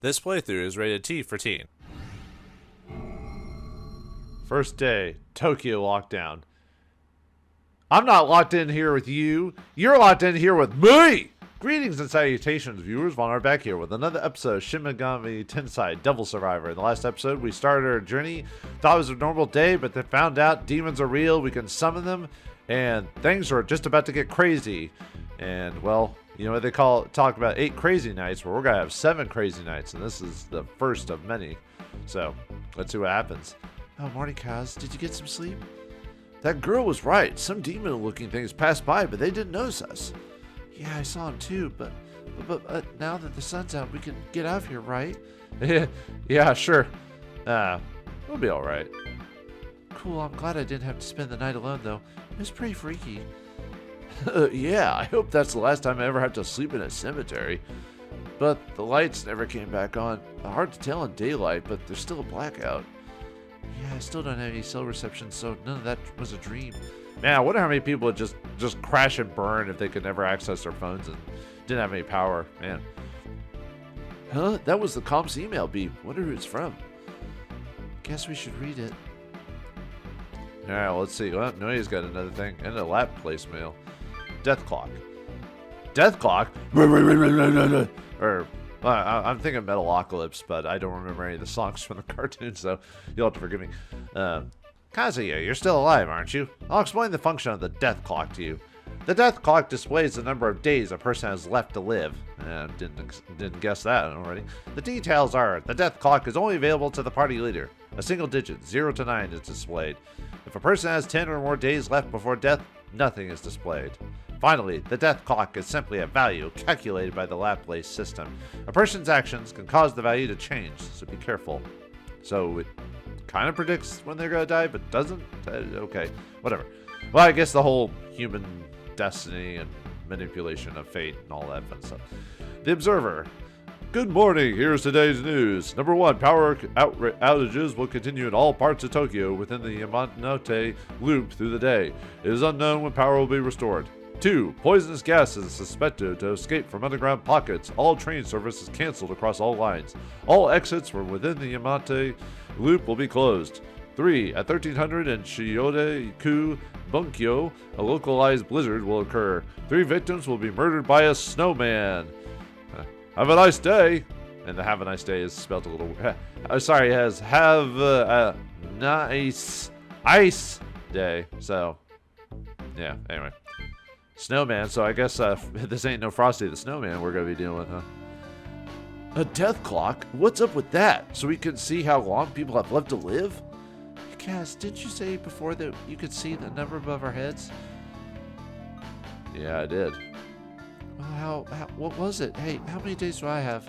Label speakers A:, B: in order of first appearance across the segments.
A: This playthrough is rated T for teen.
B: First day, Tokyo lockdown. I'm not locked in here with you. You're locked in here with me! Greetings and salutations, viewers. Vauldemare back here with another episode of Shin Megami Tensei, Devil Survivor. In the last episode, we started our journey. Thought it was a normal day, but then found out demons are real. We can summon them, and things are just about to get crazy. And, well, you know what they talk about 8 crazy nights. Well, we're going to have 7 crazy nights, and this is the first of many. So, let's see what happens. Oh, morning, Kaz. Did you get some sleep? That girl was right. Some demon-looking things passed by, but they didn't notice us. Yeah, I saw him too, but now that the sun's out, we can get out of here, right? Yeah, sure. We'll be all right. Cool, I'm glad I didn't have to spend the night alone, though. It was pretty freaky. Yeah, I hope that's the last time I ever have to sleep in a cemetery. But the lights never came back on. Hard to tell in daylight, but there's still a blackout. Yeah, I still don't have any cell reception, so none of that was a dream. Man, I wonder how many people would just crash and burn if they could never access their phones and didn't have any power. Man. Huh? That was the comp's email beep. Wonder who it's from. Guess we should read it. Alright, well, let's see. Well, Noe's got another thing. And a lap place mail. Death clock. Death clock? Or, I'm thinking Metalocalypse, but I don't remember any of the songs from the cartoon, so you'll have to forgive me. Kazuya, you're still alive, aren't you? I'll explain the function of the death clock to you. The death clock displays the number of days a person has left to live. Didn't guess that already. The details are, the death clock is only available to the party leader. A single digit, 0 to 9, is displayed. If a person has 10 or more days left before death, nothing is displayed. Finally, the death clock is simply a value calculated by the Laplace system. A person's actions can cause the value to change, so be careful. So it kind of predicts when they're going to die, but doesn't? Okay, whatever. Well, I guess the whole human destiny and manipulation of fate and all that fun stuff. The Observer. Good morning, here's today's news. Number 1, power outages will continue in all parts of Tokyo within the Yamanote loop through the day. It is unknown when power will be restored. 2, poisonous gas is suspected to escape from underground pockets. All train service is canceled across all lines. All exits from within the Yamanote loop will be closed. 3, at 1300 in Shiode-ku Bunkyo, a localized blizzard will occur. 3 victims will be murdered by a snowman. Have a nice day. And the have a nice day is spelled a little... sorry, it has have a nice ice day. So, yeah, anyway. Snowman, so I guess this ain't no Frosty the Snowman we're going to be dealing with, huh? A death clock? What's up with that? So we can see how long people have left to live? Cass, didn't you say before that you could see the number above our heads? Yeah, I did. Well, what was it? Hey, how many days do I have?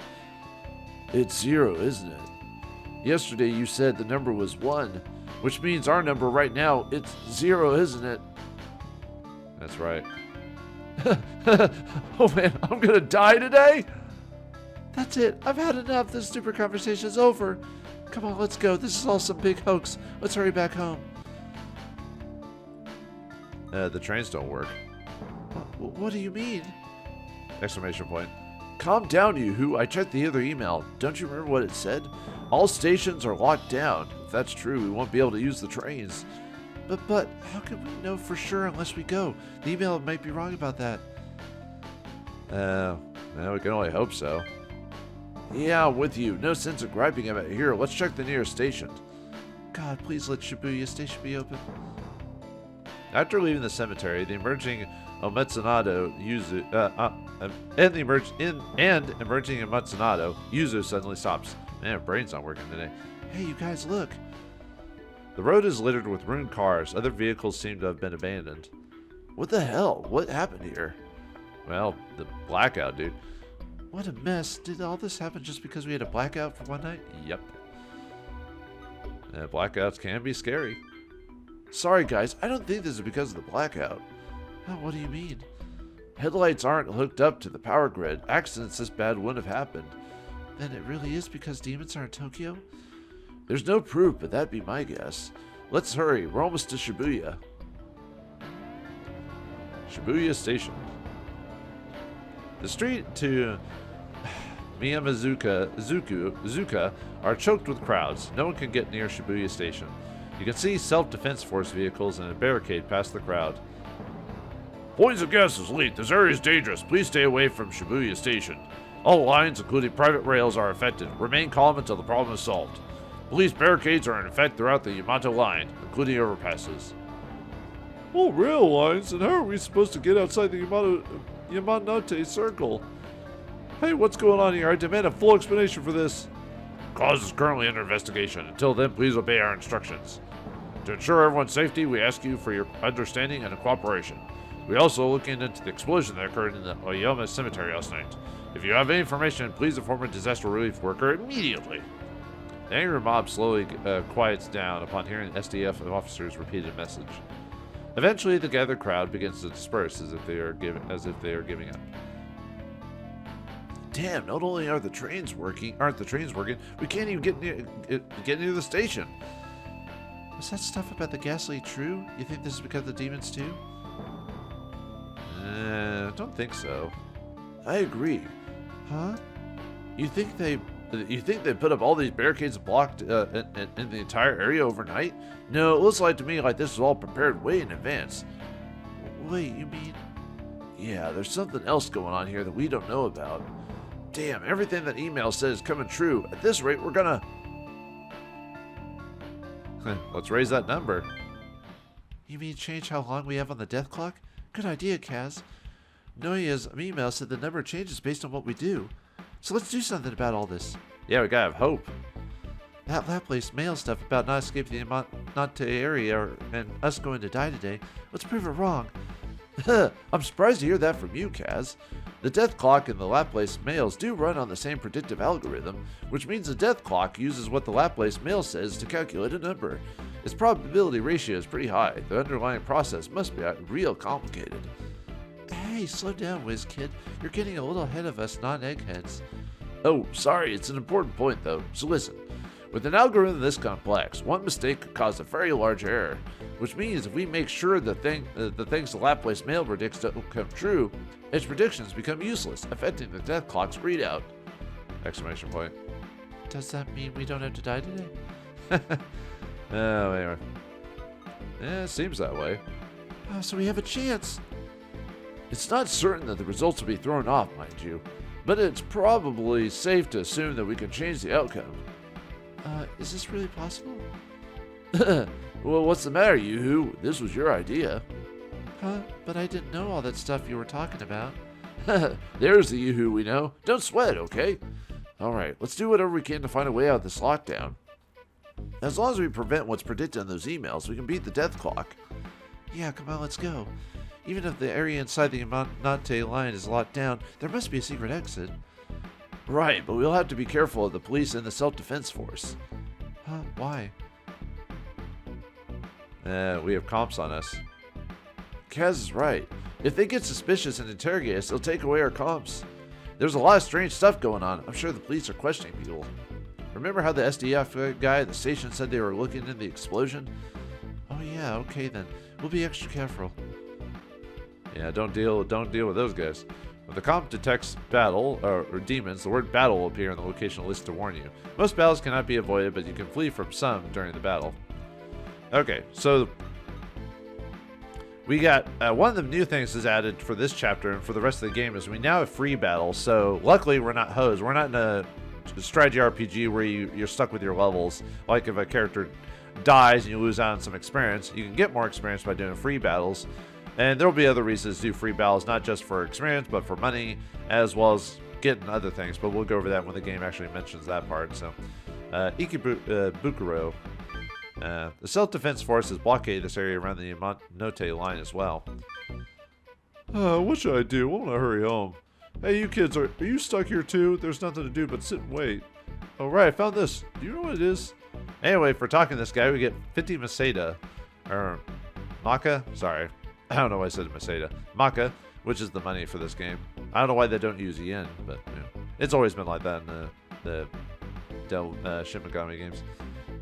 B: It's 0, isn't it? Yesterday you said the number was 1, which means our number right now, it's 0, isn't it? That's right. Oh man, I'm gonna die today? That's it. I've had enough. This stupid conversation is over. Come on, let's go. This is all some big hoax. Let's hurry back home. The trains don't work. What do you mean? Exclamation point. Calm down, you. I checked the other email. Don't you remember what it said? All stations are locked down. If that's true, we won't be able to use the trains. But how can we know for sure unless we go? The email might be wrong about that. Well, we can only hope so. Yeah, I'm with you. No sense of griping about it. Here, let's check the nearest station. God, please let Shibuya Station be open. After leaving the cemetery, the emerging Ometsunado Yuzu emerging in Matsunado, Yuzu suddenly stops. Man, brain's not working today. Hey, you guys, look. The road is littered with ruined cars. Other vehicles seem to have been abandoned. What the hell? What happened here? Well, the blackout, dude. What a mess. Did all this happen just because we had a blackout for one night? Yep. Blackouts can be scary. Sorry, guys. I don't think this is because of the blackout. Oh, what do you mean? Headlights aren't hooked up to the power grid. Accidents this bad wouldn't have happened. Then it really is because demons are in Tokyo? There's no proof, but that'd be my guess. Let's hurry. We're almost to Shibuya. Shibuya Station. The street to Zuka are choked with crowds. No one can get near Shibuya Station. You can see self-defense force vehicles and a barricade past the crowd. Poison gas is leaked. This area is dangerous. Please stay away from Shibuya Station. All lines, including private rails, are affected. Remain calm until the problem is solved. Police barricades are in effect throughout the Yamato line, including overpasses. Oh, rail lines? And how are we supposed to get outside the Yamanote circle? Hey, what's going on here? I demand a full explanation for this. Cause is currently under investigation. Until then, please obey our instructions. To ensure everyone's safety, we ask you for your understanding and cooperation. We're also looking into the explosion that occurred in the Oyama cemetery last night. If you have any information, please inform a disaster relief worker immediately. The angry mob slowly quiets down upon hearing the SDF officer's repeated message. Eventually, the gathered crowd begins to disperse as if they are giving up. Damn! Not only aren't the trains working, we can't even get near the station. Was that stuff about the gas leak true? You think this is because of the demons too? I don't think so. I agree. Huh? You think they put up all these barricades blocked in the entire area overnight? No, it looks like to me like this was all prepared way in advance. Wait, you mean? Yeah, there's something else going on here that we don't know about. Damn, everything that email says is coming true. At this rate, we're gonna... Let's raise that number. You mean change how long we have on the death clock? Good idea, Kaz. Noya's email said the number changes based on what we do. So let's do something about all this. Yeah, we gotta have hope. That Laplace mail stuff about not escaping the Yamanote area and us going to die today, let's prove it wrong. I'm surprised to hear that from you, Kaz. The death clock and the Laplace mails do run on the same predictive algorithm, which means the death clock uses what the Laplace mail says to calculate a number. Its probability ratio is pretty high. The underlying process must be real complicated. Hey, slow down, whiz kid. You're getting a little ahead of us non-eggheads. Oh, sorry, it's an important point though, so listen. With an algorithm this complex, one mistake could cause a very large error, which means if we make sure the things the Laplace mail predicts don't come true, its predictions become useless, affecting the death clock's readout. Exclamation point. Does that mean we don't have to die today? Oh, anyway. Yeah, it seems that way. So we have a chance. It's not certain that the results will be thrown off, mind you, but it's probably safe to assume that we can change the outcome. Is this really possible? Well, what's the matter, Yoo-hoo? This was your idea. But I didn't know all that stuff you were talking about. There's the Yoo-hoo we know. Don't sweat, okay? Alright, let's do whatever we can to find a way out of this lockdown. As long as we prevent what's predicted in those emails, we can beat the death clock. Yeah, come on, let's go. Even if the area inside the Yamanote line is locked down, there must be a secret exit. Right, but we'll have to be careful of the police and the self-defense force. Why? We have comps on us. Kaz is right. If they get suspicious and interrogate us, they'll take away our comps. There's a lot of strange stuff going on. I'm sure the police are questioning people. Remember how the SDF guy at the station said they were looking into the explosion? Oh yeah, okay then. We'll be extra careful. Yeah, don't deal with those guys. When the comp detects battle or demons, the word battle will appear on the location list to warn you. Most battles cannot be avoided, but you can flee from some during the battle. Okay, so we got one of the new things is added for this chapter and for the rest of the game is we now have free battles. So luckily we're not hosed. We're not in a strategy RPG where you're stuck with your levels. Like if a character dies and you lose out on some experience, you can get more experience by doing free battles. And there will be other reasons to do free battles, not just for experience, but for money, as well as getting other things. But we'll go over that when the game actually mentions that part. So, Ikebukuro. The self-defense forces blockade this area around the Yamanote line as well. What should I do? I want to hurry home. Hey, you kids, are you stuck here too? There's nothing to do but sit and wait. Oh, right, I found this. Do you know what it is? Anyway, for talking to this guy, we get 50 Maseda. Or, Maka? Sorry. I don't know why I said Maseda. Maka, which is the money for this game. I don't know why they don't use yen, but you know, it's always been like that in the Shin Megami games.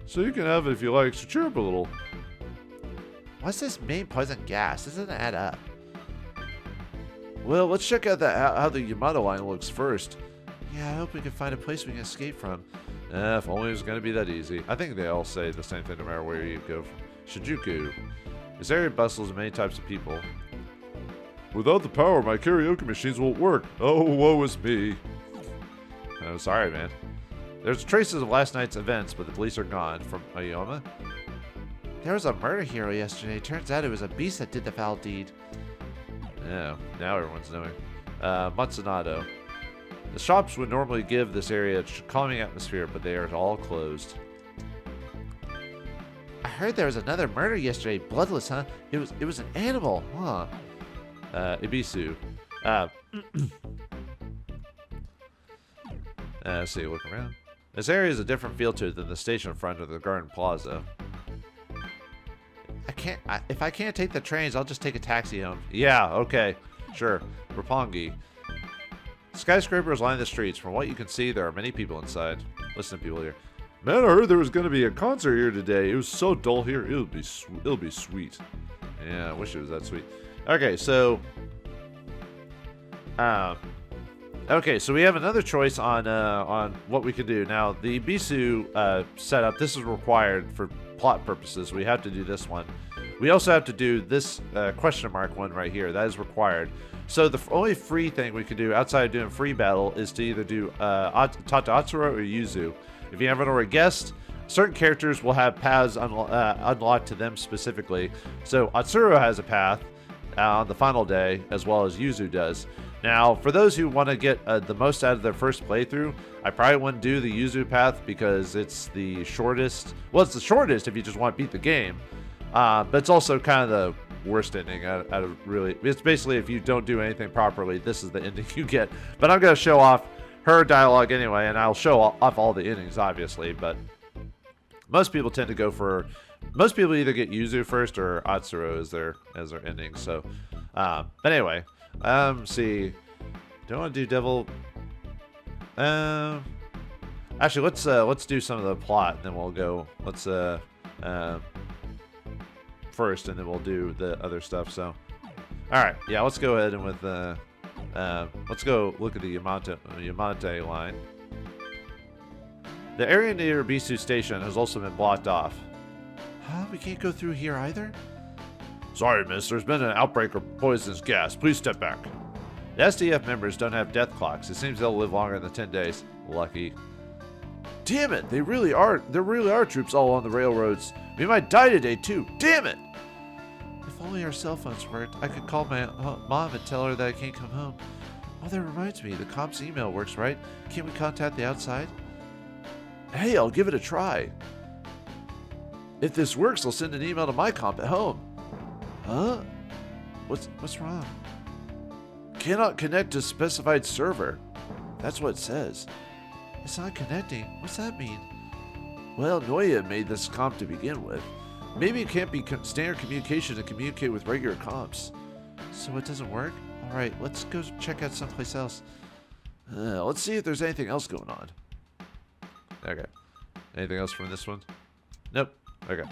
B: So you can have it if you like, so cheer up a little. What's this main poison gas? This doesn't add up. Well, let's check out how the Yamato line looks first. Yeah, I hope we can find a place we can escape from. If only it was going to be that easy. I think they all say the same thing no matter where you go. Shinjuku. This area bustles with many types of people. Without the power, my karaoke machines won't work. Oh, woe is me. Oh, sorry, man. There's traces of last night's events, but the police are gone. From Ayoma. There was a murder hero yesterday. Turns out it was a beast that did the foul deed. Yeah, now everyone's knowing. Matsunato. The shops would normally give this area a calming atmosphere, but they are all closed. I heard there was another murder yesterday. Bloodless, huh? It was an animal, huh? Ibisu. Let's see, look around. This area is a different feel to it than the station front or the Garden Plaza. If I can't take the trains, I'll just take a taxi home. Yeah, okay. Sure. Roppongi. Skyscrapers line the streets. From what you can see, there are many people inside. Listen to people here. Man, I heard there was going to be a concert here today. It was so dull here. It'll be sweet. Yeah, I wish it was that sweet. Okay, so we have another choice on what we can do. Now, the Ibisu setup, this is required for plot purposes. We have to do this one. We also have to do this question mark one right here. That is required. So the only free thing we can do outside of doing free battle is to either do Tata Atsuro or Yuzu. If you haven't already guessed, certain characters will have paths unlocked to them specifically. So Atsuro has a path on the final day, as well as Yuzu does. Now, for those who want to get the most out of their first playthrough, I probably wouldn't do the Yuzu path because it's the shortest. Well, it's the shortest if you just want to beat the game. But it's also kind of the worst ending out of really. It's basically if you don't do anything properly, this is the ending you get. But I'm going to show off her dialogue anyway, and I'll show off all the endings, obviously. But most people tend to go for. Most people either get Yuzu first or Atsuro as their ending. So, but anyway, see. Do I want to do Devil? Actually, let's do some of the plot, and then we'll go. Let's first, and then we'll do the other stuff. So, all right, yeah, let's go ahead and with let's go look at the Yamate line. The area near Bisu Station has also been blocked off. Huh? We can't go through here either? Sorry, miss. There's been an outbreak of poisonous gas. Please step back. The SDF members don't have death clocks. It seems they'll live longer than 10 days. Lucky. Damn it! There really are troops all on the railroads. We might die today, too. Damn it! If only our cell phones worked, I could call my mom and tell her that I can't come home. Oh, that reminds me. The comp's email works, right? Can't we contact the outside? Hey, I'll give it a try. If this works, I'll send an email to my comp at home. Huh? What's wrong? Cannot connect to specified server. That's what it says. It's not connecting. What's that mean? Well, Noya made this comp to begin with. Maybe it can't be standard communication to communicate with regular comps. So it doesn't work? Alright, let's go check out someplace else. Let's see if there's anything else going on. Okay. Anything else from this one? Nope. Okay.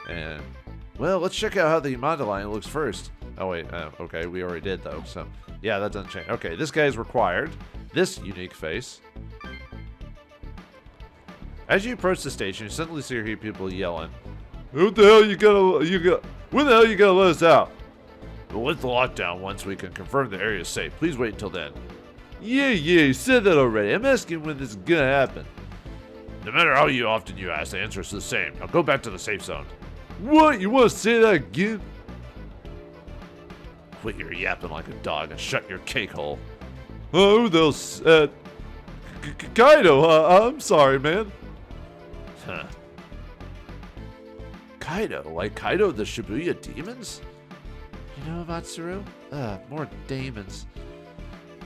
B: And, well, let's check out how the Yamada line looks first. Oh, wait. Okay, we already did, though. So, yeah, that doesn't change. Okay, this guy is required. This unique face. As you approach the station, you suddenly hear people yelling. What the hell when the hell you gonna let us out? We'll lift the lockdown once we can confirm the area is safe. Please wait until then. Yeah, you said that already. I'm asking when this is gonna happen. No matter how often you ask, the answer is the same. Now go back to the safe zone. What? You want to say that again? Quit your yapping like a dog and shut your cake hole. Oh, they'll Kaido, I'm sorry, man. Huh. Kaido? Like Kaido the Shibuya demons? You know, Matsuru? More demons.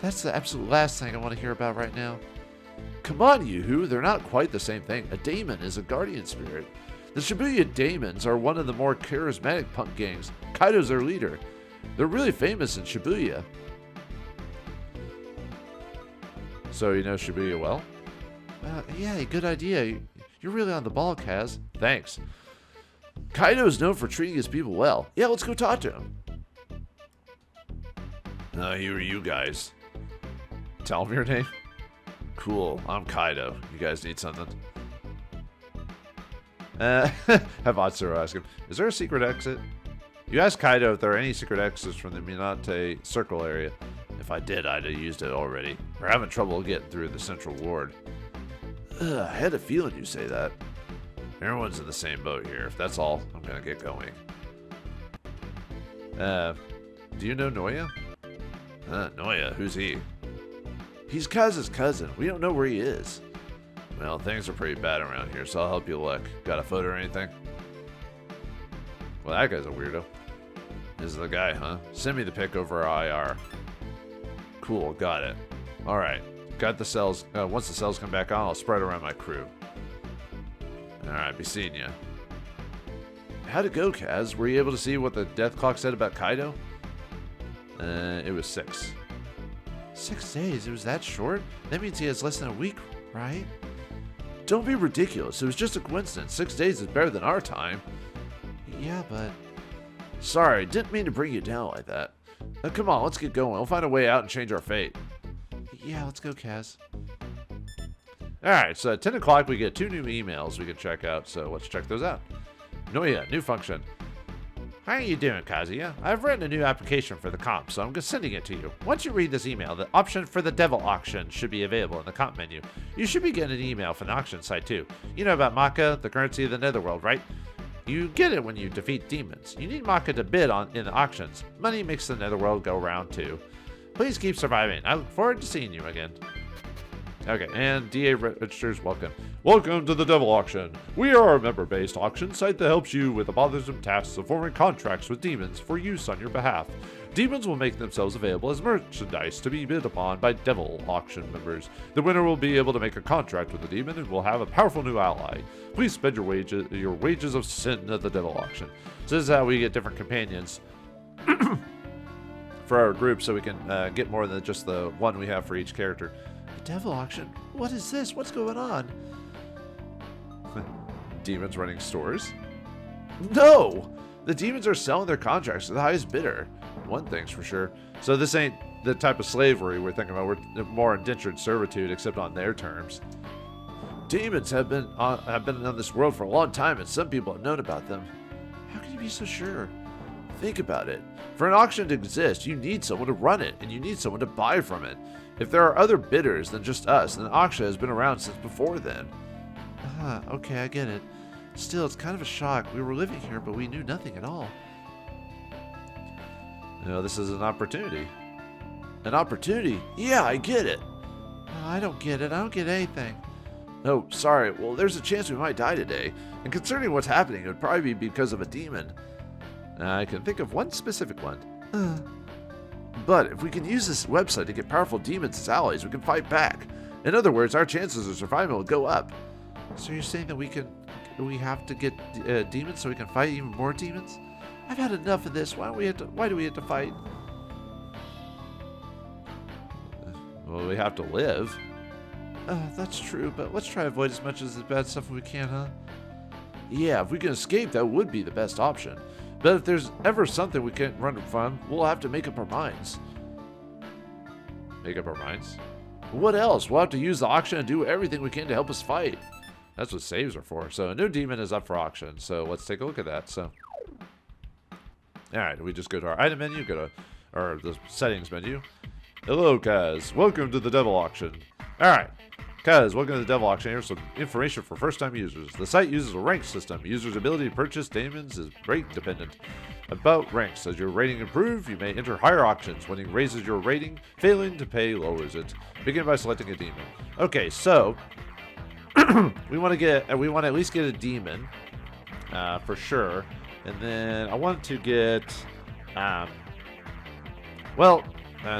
B: That's the absolute last thing I want to hear about right now. Come on, Yoo-hoo, they're not quite the same thing. A daemon is a guardian spirit. The Shibuya Daemons are one of the more charismatic punk gangs. Kaido's their leader. They're really famous in Shibuya. So you know Shibuya well? Yeah, good idea. You're really on the ball, Kaz. Thanks. Kaido's known for treating his people well. Yeah, let's go talk to him. Who are you guys? tell him your name? Cool, I'm Kaido. You guys need something? Have Atsuro ask him, is there a secret exit? You asked Kaido if there are any secret exits from the Minate Circle area. If I did, I'd have used it already. We're having trouble getting through the central ward. I had a feeling you'd say that. Everyone's in the same boat here. If that's all, I'm gonna get going. Do you know Noya? Noya? Who's he? He's Kaz's cousin. We don't know where he is. Well, things are pretty bad around here, so I'll help you look. Got a photo or anything? Well, that guy's a weirdo. This is the guy, huh? Send me the pic over IR. Cool, got it. Alright, got the cells. Once the cells come back on, I'll spread around my crew. Alright, be seeing ya. How'd it go, Kaz? Were you able to see what the death clock said about Kaido? It was 6. 6 days? It was that short? That means he has less than a week, right? Don't be ridiculous. It was just a coincidence. 6 days is better than our time. Yeah, but... Sorry, didn't mean to bring you down like that. Come on, let's get going. We'll find a way out and change our fate. Yeah, let's go, Kaz. Alright, so at 10 o'clock we get 2 new emails we can check out, so let's check those out. Noya, new function. How are you doing, Kazuya? I've written a new application for the comp, so I'm sending it to you. Once you read this email, the option for the devil auction should be available in the comp menu. You should be getting an email from the auction site too. You know about Maka, the currency of the netherworld, right? You get it when you defeat demons. You need Maka to bid in the auctions. Money makes the netherworld go round too. Please keep surviving. I look forward to seeing you again. Okay, and DA registers welcome. Welcome to the Devil Auction. We are a member-based auction site that helps you with the bothersome tasks of forming contracts with demons for use on your behalf. Demons will make themselves available as merchandise to be bid upon by Devil Auction members. The winner will be able to make a contract with the demon and will have a powerful new ally. Please spend your wages of sin at the Devil Auction. So this is how we get different companions for our group, so we can get more than just the one we have for each character. The Devil Auction? What is this? What's going on? Demons running stores? No! The demons are selling their contracts to the highest bidder. One thing's for sure. So this ain't the type of slavery we're thinking about. We're more indentured servitude, except on their terms. Demons have been on this world for a long time, and some people have known about them. How can you be so sure? Think about it. For an auction to exist, you need someone to run it, and you need someone to buy from it. If there are other bidders than just us, then the auction has been around since before then. Okay, I get it. Still, it's kind of a shock. We were living here, but we knew nothing at all. You know, this is an opportunity. An opportunity? Yeah, I get it. I don't get it. I don't get anything. No, sorry. Well, there's a chance we might die today. And concerning what's happening, it would probably be because of a demon. I can think of one specific one. But if we can use this website to get powerful demons as allies, we can fight back. In other words, our chances of survival will go up. So you're saying that we have to get demons so we can fight even more demons? I've had enough of this. Why do we have to fight? Well, we have to live. That's true, but let's try to avoid as much of the bad stuff as we can, huh? Yeah, if we can escape, that would be the best option. But if there's ever something we can't run from, we'll have to make up our minds. Make up our minds? What else? We'll have to use the auction and do everything we can to help us fight. That's what saves are for. So a new demon is up for auction. So let's take a look at that. So, alright, we just go to our item menu, go to the settings menu. Hello, Kaz. Welcome to the Devil Auction. Alright. Kaz, welcome to the Devil Auction. Here's some information for first-time users. The site uses a rank system. Users' ability to purchase demons is rate dependent. About ranks. As your rating improves, you may enter higher auctions. Winning raises your rating. Failing to pay lowers it. Begin by selecting a demon. Okay, so we want to at least get a demon for sure, and then I want to get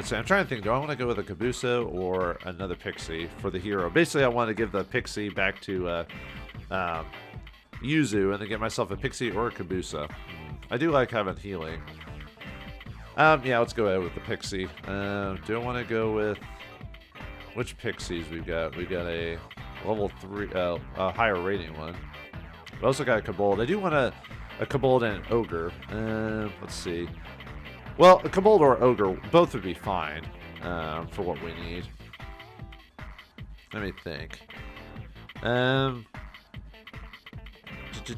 B: so I'm trying to think, do I want to go with a Kabusa or another Pixie for the hero? Basically, I want to give the Pixie back to Yuzu and then get myself a Pixie or a Kabusa. I do like having healing. Yeah, let's go ahead with the Pixie. Do I want to go with... Which Pixies we've got? We got a level 3, a higher rating one. We also got a Kobold. I do want a Kobold and an Ogre. Let's see. Well, a Kobold or Ogre, both would be fine for what we need. Let me think.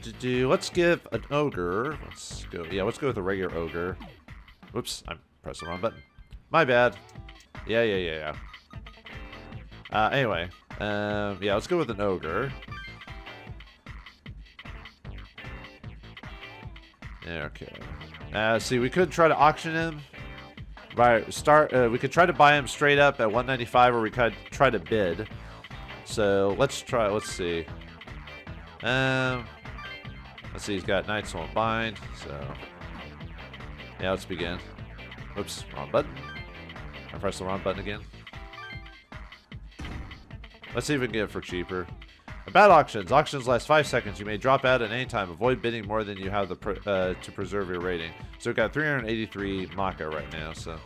B: Let's give an ogre. Let's go. Yeah, let's go with a regular ogre. Whoops, I pressed the wrong button. My bad. Yeah. Anyway, yeah, let's go with an ogre. Okay. See, we could try to auction him. We could try to buy him straight up at 195, or we could try to bid. So let's try. Let's see. Let's see. He's got Knights won't bind. So yeah, let's begin. Oops, wrong button. I pressed the wrong button again. Let's see if we can get it for cheaper. About auctions. Auctions last 5 seconds. You may drop out at any time. Avoid bidding more than you have to preserve your rating. So we've got 383 Maka right now. So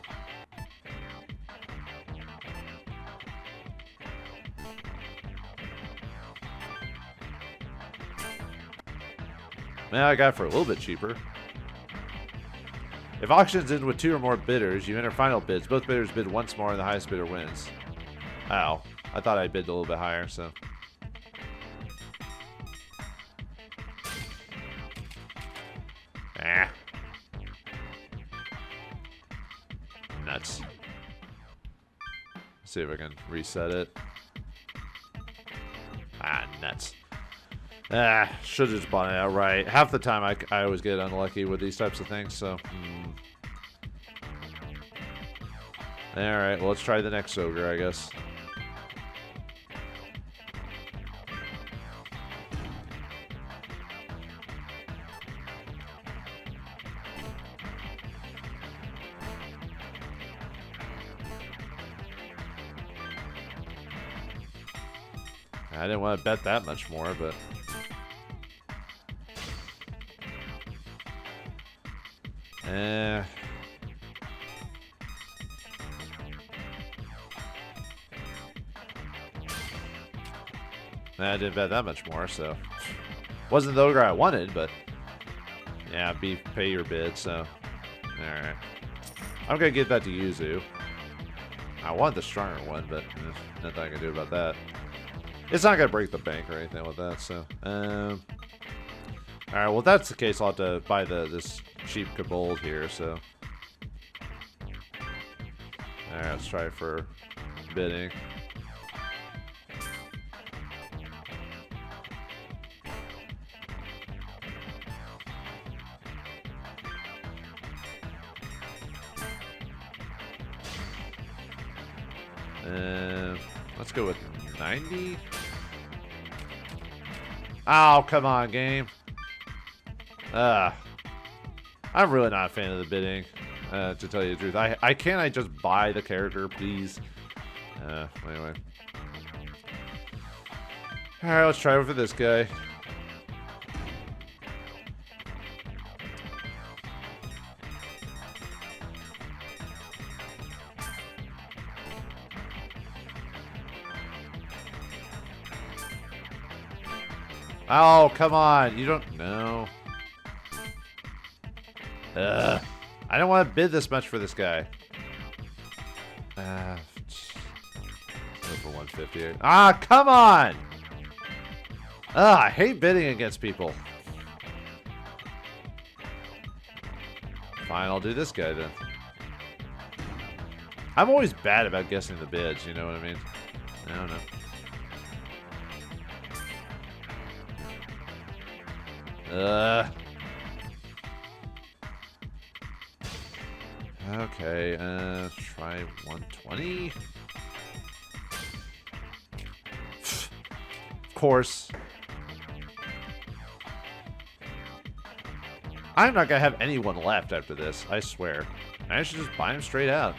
B: man, I got it for a little bit cheaper. If auctions end with 2 or more bidders, you enter final bids. Both bidders bid once more, and the highest bidder wins. Ow. I thought I bid a little bit higher, so. Ah. Nuts. Let's see if I can reset it. Ah, nuts. Ah, should have just bought it outright. Half the time I always get unlucky with these types of things, so. Alright, well, let's try the next ogre, I guess. I didn't want to bet that much more, but. I didn't bet that much more, so. Wasn't the ogre I wanted, but. Yeah, pay your bid, so. Alright. I'm gonna give that to Yuzu. I want the stronger one, but nothing I can do about that. It's not gonna break the bank or anything with that, so. Alright, well, if that's the case, I'll have to buy this cheap Kobold here, so. Alright, let's try for bidding. Let's go with 90. Oh, come on, game. I'm really not a fan of the bidding, to tell you the truth. Can't I just buy the character, please? Anyway. Alright, let's try it for this guy. Oh, come on. You don't know. I don't want to bid this much for this guy. Go for 150. Ah, come on! I hate bidding against people. Fine, I'll do this guy then. I'm always bad about guessing the bids, you know what I mean? I don't know. Okay, try 120. Of course. I'm not gonna have anyone left after this, I swear. I should just buy him straight out.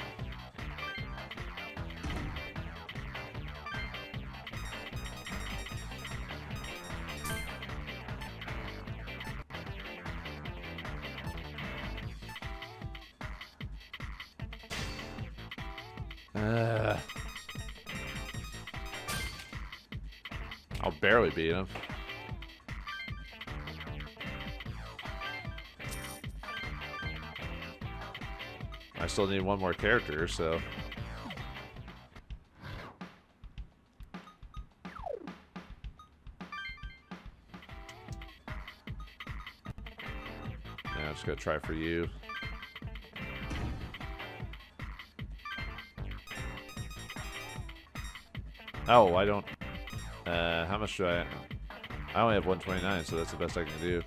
B: I'll barely beat him. I still need one more character, so. I'm just gonna try for you. Oh, I don't. How much do I? I only have 129, so that's the best I can do.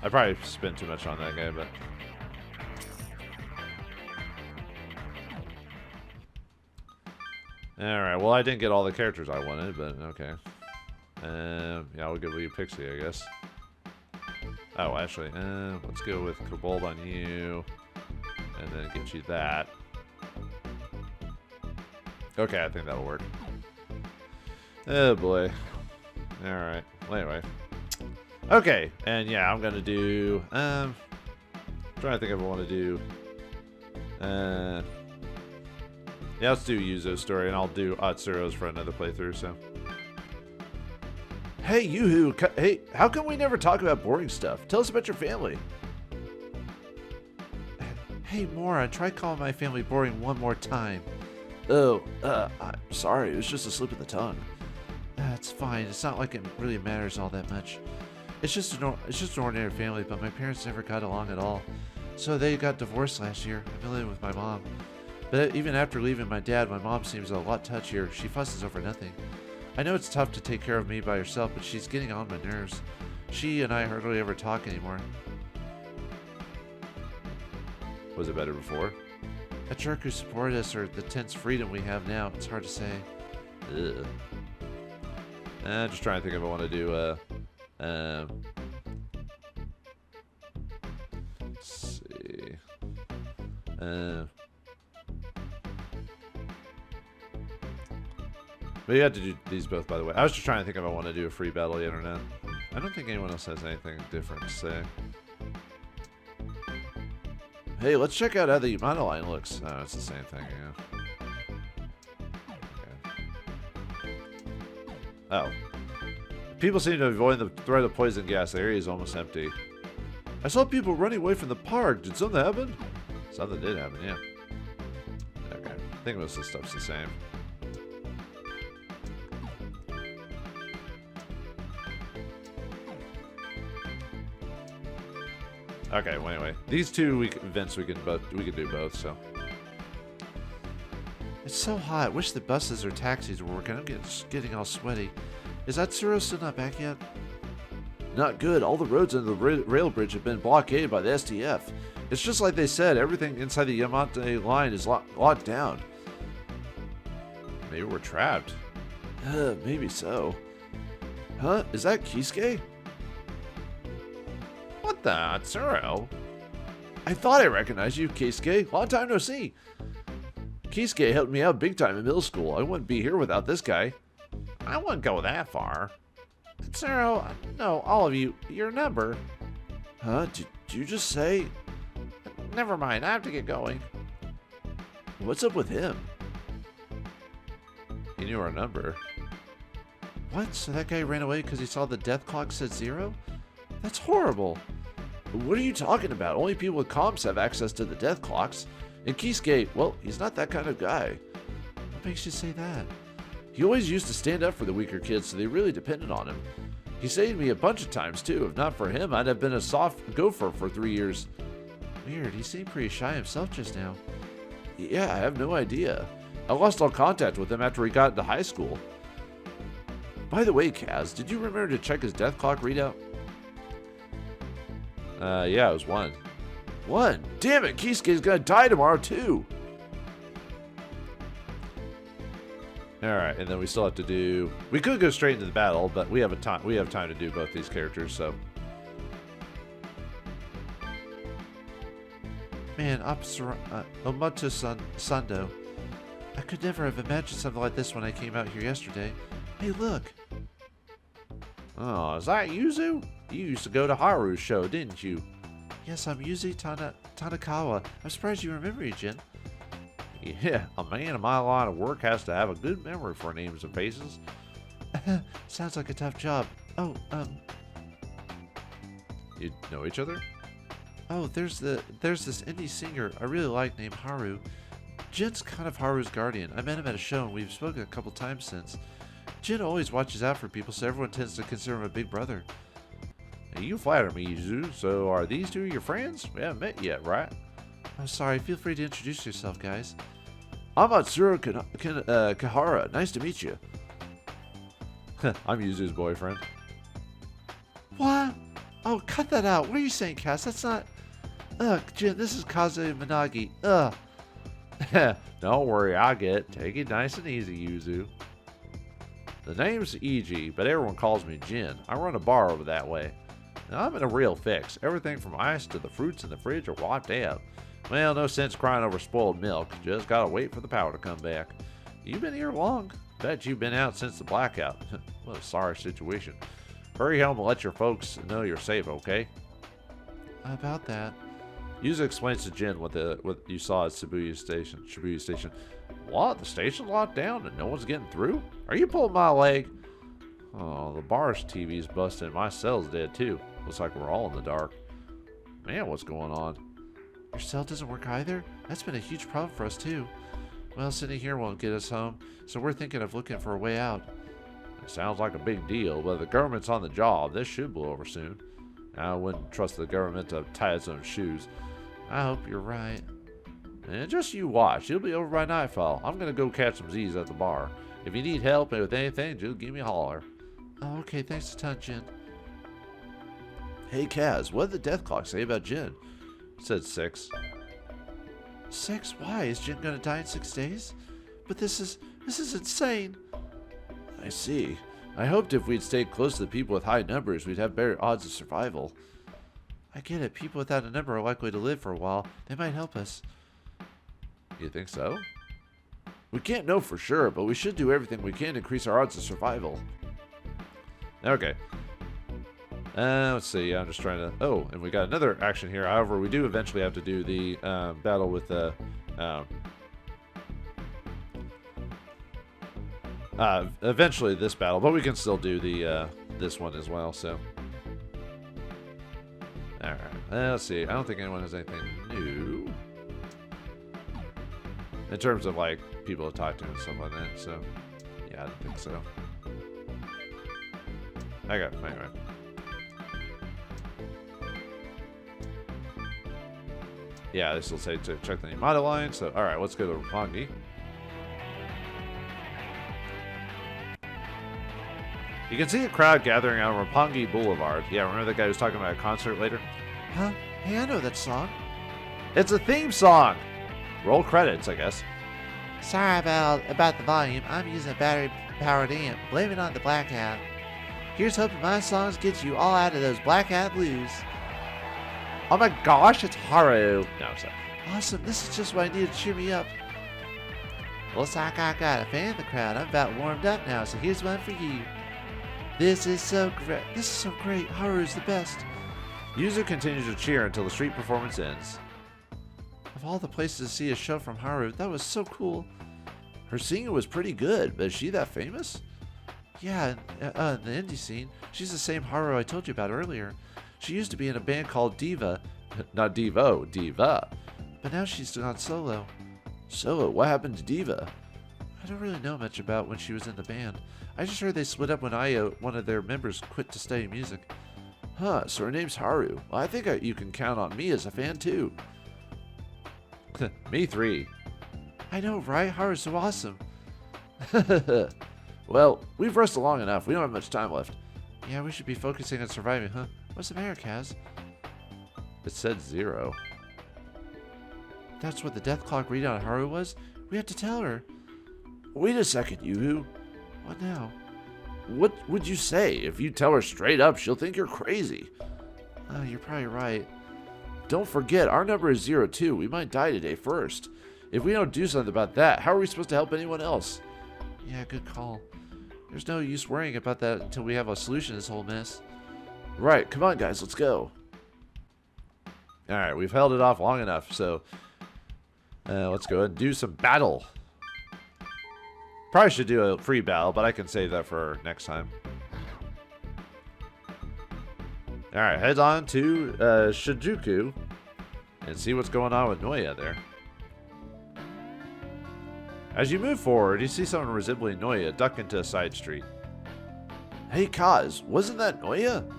B: I probably spent too much on that guy, but. Alright, well, I didn't get all the characters I wanted, but okay. Yeah, we'll give you Pixie, I guess. Oh, actually, let's go with Kobold on you, and then get you that. Okay, I think that'll work. Oh, boy. Alright, well, anyway. Okay, and yeah, I'm gonna do, I'm trying to think if I want to do, yeah, let's do Yuzo's story, and I'll do Atsuro's for another playthrough, so. Hey, Yoo-hoo, hey, how come we never talk about boring stuff? Tell us about your family. Hey, Mora, try calling my family boring one more time. Oh, I'm sorry, it was just a slip of the tongue. It's fine, it's not like it really matters all that much. It's just an ordinary family, but my parents never got along at all. So they got divorced last year. I've been living with my mom. But even after leaving my dad, my mom seems a lot touchier. She fusses over nothing. I know it's tough to take care of me by herself, but she's getting on my nerves. She and I hardly ever talk anymore. Was it better before? A jerk who supported us or the tense freedom we have now, it's hard to say. Ugh. Just trying to think if I want to do, let's see. But you have to do these both, by the way. I was just trying to think if I want to do a free battle yet or not. I don't think anyone else has anything different to say. Hey, let's check out how the Yamato line looks. Oh, it's the same thing, yeah. Okay. Oh. People seem to avoid the threat of poison gas. The area is almost empty. I saw people running away from the park. Did something happen? Something did happen, yeah. Okay. I think most of the stuff's the same. Okay, well, anyway. These two events we can do both, so. It's so hot. Wish the buses or taxis were working. I'm getting all sweaty. Is Atsuro still not back yet? Not good. All the roads under the rail bridge have been blockaded by the SDF. It's just like they said. Everything inside the Yamate line is locked down. Maybe we're trapped. Maybe so. Huh? Is that Kisuke? What the? Atsuro? I thought I recognized you, Kisuke. Long time no see. Kisuke helped me out big time in middle school. I wouldn't be here without this guy. I wouldn't go that far. Atsuro, no, all of you, your number. Huh? Did you just say? Never mind, I have to get going. What's up with him? He knew our number. What? So that guy ran away because he saw the death clock said 0? That's horrible. What are you talking about? Only people with comms have access to the death clocks. And Kisuke, well, he's not that kind of guy. What makes you say that? He always used to stand up for the weaker kids, so they really depended on him. He saved me a bunch of times, too. If not for him, I'd have been a soft gopher for 3 years. Weird, he seemed pretty shy himself just now. Yeah, I have no idea. I lost all contact with him after he got into high school. By the way, Kaz, did you remember to check his death clock readout? Yeah, it was 1. 1? Damn it, Kisuke's gonna die tomorrow, too! Alright, and then we still have to do... We could go straight into the battle, but we have time to do both these characters, so... Man, Omoto Sando. I could never have imagined something like this when I came out here yesterday. Hey, look! Oh, is that Yuzu? You used to go to Haru's show, didn't you? Yes, I'm Yuzi Tanakawa. I'm surprised you remember me, Jin. Yeah, a man in my line of work has to have a good memory for names and faces. Sounds like a tough job. Oh, You know each other? Oh, there's this indie singer I really like named Haru. Jin's kind of Haru's guardian. I met him at a show and we've spoken a couple times since. Jin always watches out for people, so everyone tends to consider him a big brother. Hey, you flatter me, Yuzu. So are these two your friends? We haven't met yet, right? I'm sorry. Feel free to introduce yourself, guys. I'm Atsuro Kahara. Nice to meet you. I'm Yuzu's boyfriend. What? Oh, cut that out. What are you saying, Cass? That's not... Ugh, Jin, this is Kaze Minagi. Ugh. Don't worry, I get it. Take it nice and easy, Yuzu. The name's EG, but everyone calls me Jin. I run a bar over that way. Now, I'm in a real fix. Everything from ice to the fruits in the fridge are wiped out. Well, no sense crying over spoiled milk. Just gotta wait for the power to come back. You been here long? Bet you've been out since the blackout. What a sorry situation. Hurry home and let your folks know you're safe, okay? About that. Yuzu explains to Jin what you saw at Shibuya Station. What? The station's locked down and no one's getting through? Are you pulling my leg? Oh, the bar's TV's busted and my cell's dead too. Looks like we're all in the dark. Man, what's going on? Your cell doesn't work either? That's been a huge problem for us too. Well, sitting here won't get us home, so we're thinking of looking for a way out. It sounds like a big deal, but the government's on the job. This should blow over soon. I wouldn't trust the government to tie its own shoes. I hope you're right. And just you watch. It'll be over by nightfall. I'm going to go catch some Z's at the bar. If you need help with anything, just give me a holler. Oh, okay. Thanks a ton, Jin. Hey, Kaz, what did the death clock say about Jin? It said 6. 6? Why? Is Jin going to die in 6 days? But this is insane. I see. I hoped if we'd stayed close to the people with high numbers, we'd have better odds of survival. I get it. People without a number are likely to live for a while. They might help us. You think so? We can't know for sure, but we should do everything we can to increase our odds of survival. Okay. Let's see. I'm just trying to... Oh, and we got another action here. However, we do eventually have to do the battle with the... eventually this battle, but we can still do the this one as well, so... Alright, let's see. I don't think anyone has anything new. In terms of, like, people to talk to and stuff like that, so... Yeah, I don't think so. Okay, anyway. Yeah, this will say to check the Yamato line, so... Alright, let's go to Roppongi. You can see a crowd gathering on Roppongi Boulevard. Yeah, remember that guy who was talking about a concert later? Huh? Hey, I know that song. It's a theme song! Roll credits, I guess. Sorry about the volume. I'm using a battery-powered amp. Blame it on the blackout. Here's hoping my songs get you all out of those blackout blues. Oh my gosh, it's Haru. No, sorry. Awesome, this is just what I needed to cheer me up. Looks like I got a fan in the crowd. I'm about warmed up now, so here's one for you. This is so great. This is so great. Haru's the best. User continues to cheer until the street performance ends. Of all the places to see a show from Haru, that was so cool. Her singing was pretty good, but is she that famous? Yeah, in the indie scene, she's the same Haru I told you about earlier. She used to be in a band called Diva. Not Devo, Diva. But now she's gone solo. Solo? What happened to Diva? I don't really know much about when she was in the band. I just heard they split up when one of their members quit to study music. Huh, so her name's Haru. Well, I think you can count on me as a fan too. Me 3. I know, right? Haru's so awesome. Well, we've rested long enough. We don't have much time left. Yeah, we should be focusing on surviving, huh? What's the matter, Kaz? It said 0. That's what the death clock readout on Haru was? We have to tell her. Wait a second, Yoo-hoo. What now? What would you say? If you tell her straight up, she'll think you're crazy. You're probably right. Don't forget, our number is 0 too. We might die today first. If we don't do something about that, how are we supposed to help anyone else? Yeah, good call. There's no use worrying about that until we have a solution to this whole mess. Right, come on guys, let's go. Alright, we've held it off long enough, so let's go ahead and do some battle. Probably should do a free battle, but I can save that for next time. Alright, head on to Shinjuku and see what's going on with Noya there. As you move forward, you see someone resembling Noya duck into a side street. Hey Kaz, wasn't that Noya?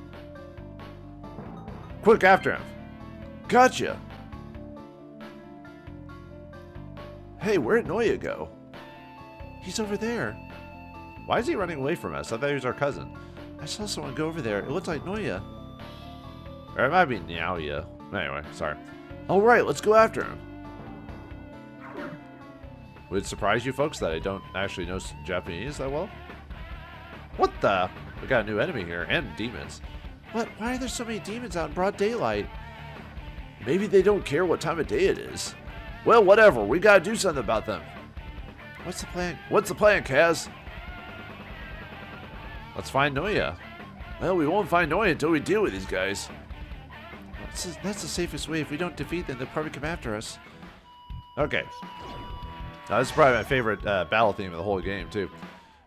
B: Quick, after him. Gotcha. Hey, where'd Noya go? He's over there. Why is he running away from us? I thought he was our cousin. I saw someone go over there. It looked like Noya. Or it might be Nyaoya. Anyway, sorry. Alright, let's go after him. Would it surprise you folks that I don't actually know Japanese that well? What the? We got a new enemy here, and demons. What? Why are there so many demons out in broad daylight? Maybe they don't care what time of day it is. Well, whatever. We gotta do something about them. What's the plan? What's the plan, Kaz? Let's find Noya. Well, we won't find Noya until we deal with these guys. That's the safest way. If we don't defeat them, they'll probably come after us. Okay. This is probably my favorite battle theme of the whole game, too.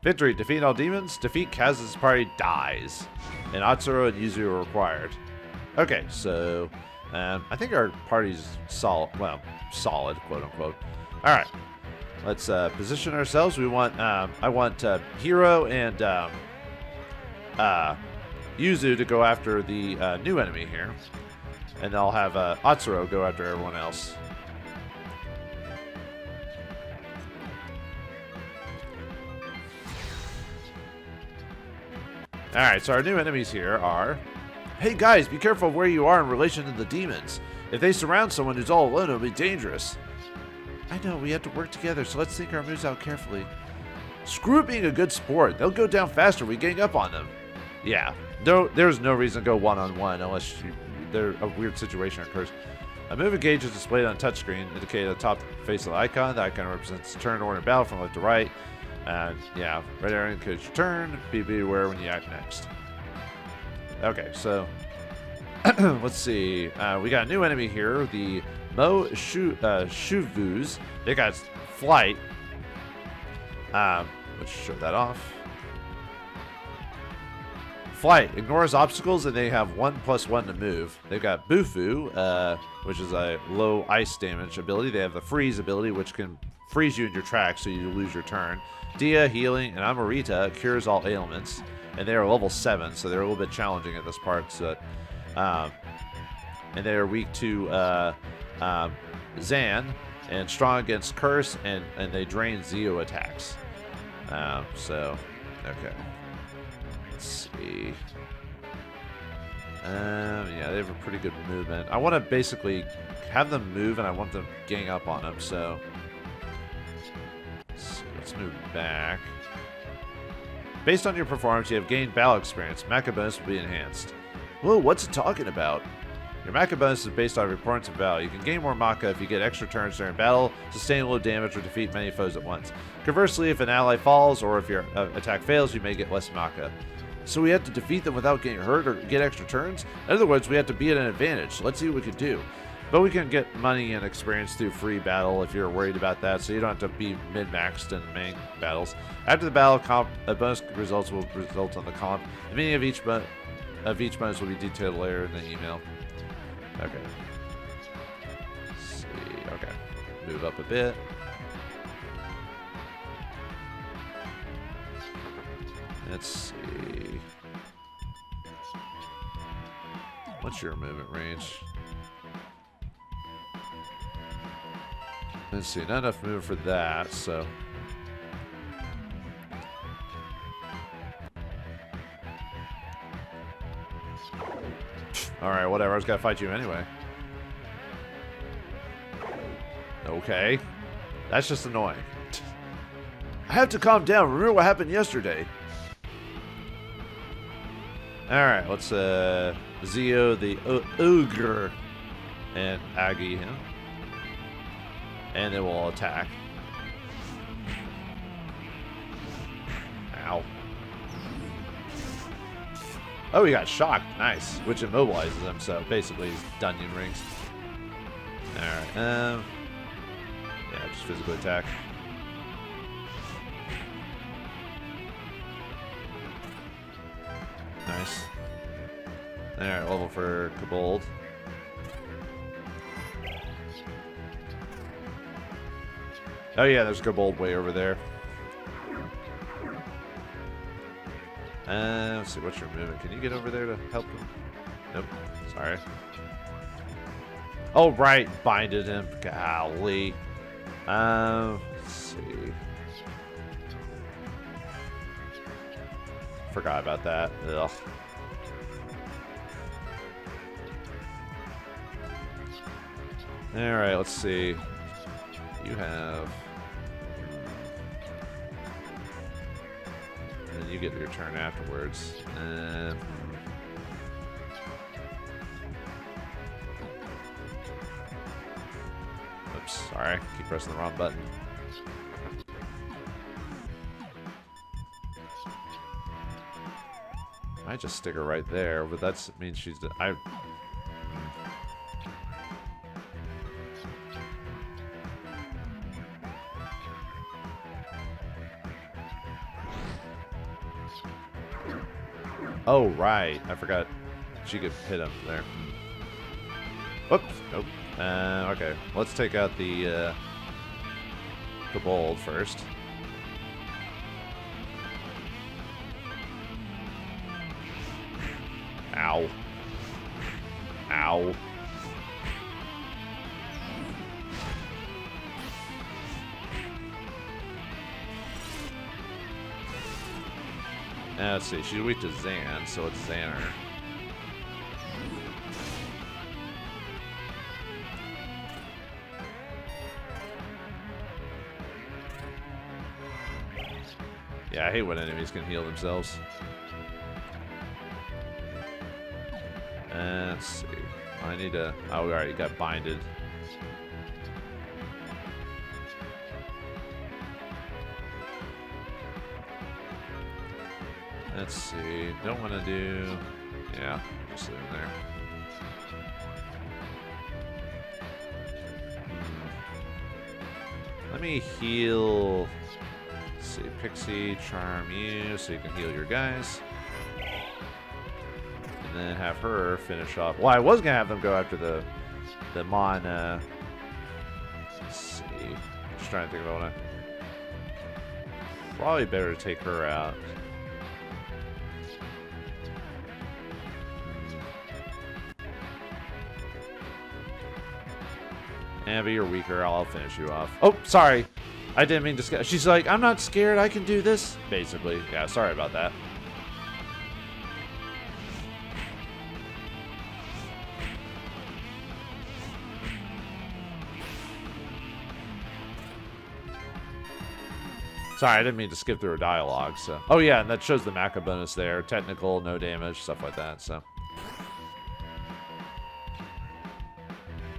B: Victory. Defeat all demons. Defeat Kaz's party dies. And Atsuro and Yuzu are required. Okay, so I think our party's solid. Well, solid, quote unquote. All right. Let's position ourselves. We want I want Hiro and Yuzu to go after the new enemy here, and I'll have Atsuro go after everyone else. Alright, so our new enemies here are... Hey guys, be careful of where you are in relation to the demons. If they surround someone who's all alone, it'll be dangerous. I know, we have to work together, so let's think our moves out carefully. Screw it being a good sport. They'll go down faster if we gang up on them. Yeah, there's no reason to go one-on-one unless a weird situation occurs. A moving gauge is displayed on touchscreen, indicating the top face of the icon. The icon represents turn order battle from left to right. And yeah, red arrow indicates your turn. Be aware when you act next. Okay, so let's see. We got a new enemy here, the Shuvus. They got flight. Let's show that off. Flight ignores obstacles, and they have 1+1 to move. They've got Bufu, which is a low ice damage ability. They have the freeze ability, which can freeze you in your tracks, so you lose your turn. Dia, healing, and Amorita cures all ailments, and they are level 7, so they're a little bit challenging at this part. So, and they are weak to Zan, and strong against Curse, and they drain Zeo attacks. So, okay. Let's see. Yeah, they have a pretty good movement. I want to basically have them move, and I want them to gang up on them, so... Let's move back. Based on your performance, you have gained battle experience. Mecha bonus will be enhanced. Whoa, what's it talking about? Your Mecha bonus is based on your performance in battle. You can gain more Mecha if you get extra turns during battle, sustain low damage, or defeat many foes at once. Conversely, if an ally falls or if your attack fails, you may get less Mecha. So we have to defeat them without getting hurt or get extra turns? In other words, we have to be at an advantage. So let's see what we can do. But we can get money and experience through free battle if you're worried about that, so you don't have to be min-maxed in main battles. After the battle, bonus results will result on the comp. The meaning of each bonus will be detailed later in the email. Okay. Let's see. Okay. Move up a bit. Let's see. What's your movement range? Let's see, not enough movement for that, so... Alright, whatever, I was gonna fight you anyway. Okay. That's just annoying. I have to calm down, remember what happened yesterday. Alright, let's, Zeo the Ogre and Agi him. And then we'll attack. Ow. Oh, he got shocked. Nice. Which immobilizes him, so basically he's Dungeon Rings. Alright, yeah, just physical attack. Nice. Alright, level for Kobold. Oh yeah, there's a kobold way over there. Let's see, what's your movement? Can you get over there to help him? Nope. Sorry. Oh, right. Binded him. Golly. Let's see. Forgot about that. Ugh. Alright, let's see. You have... And then you get your turn afterwards. Oops, sorry. Keep pressing the wrong button. I just stick her right there, but that means she's... Oh, right. I forgot she could hit him there. Whoops. Nope. Okay. Let's take out the kobold first. Ow. Ow. Let's see, she's weak to Zan, so it's Xaner. Yeah, I hate when enemies can heal themselves. Let's see. I need to... Oh, we already got binded. Let's see. Don't want to do... Yeah, just leave him there. Let me heal... Let's see. Pixie, charm you so you can heal your guys. And then have her finish off... Well, I was going to have them go after the Mon... Let's see. Just trying to think of what I... Probably better to take her out. Yeah, but you're weaker. I'll finish you off. Oh, sorry. I didn't mean to... She's like, I'm not scared. I can do this. Basically. Yeah, sorry about that. Sorry, I didn't mean to skip through a dialogue. So, oh yeah, and that shows the Mecha bonus there. Technical, no damage, stuff like that. So,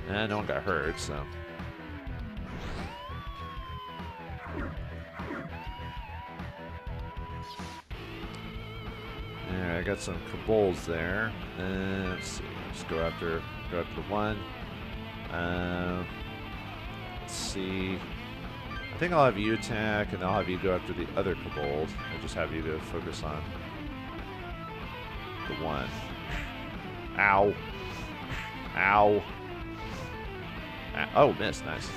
B: and no one got hurt. So, yeah, I got some kobolds there. Let's see. Let's go after one. Let's see. I think I'll have you attack, and I'll have you go after the other kobold. I'll just have you to focus on the one. Ow. Ow. Oh, missed. Nice.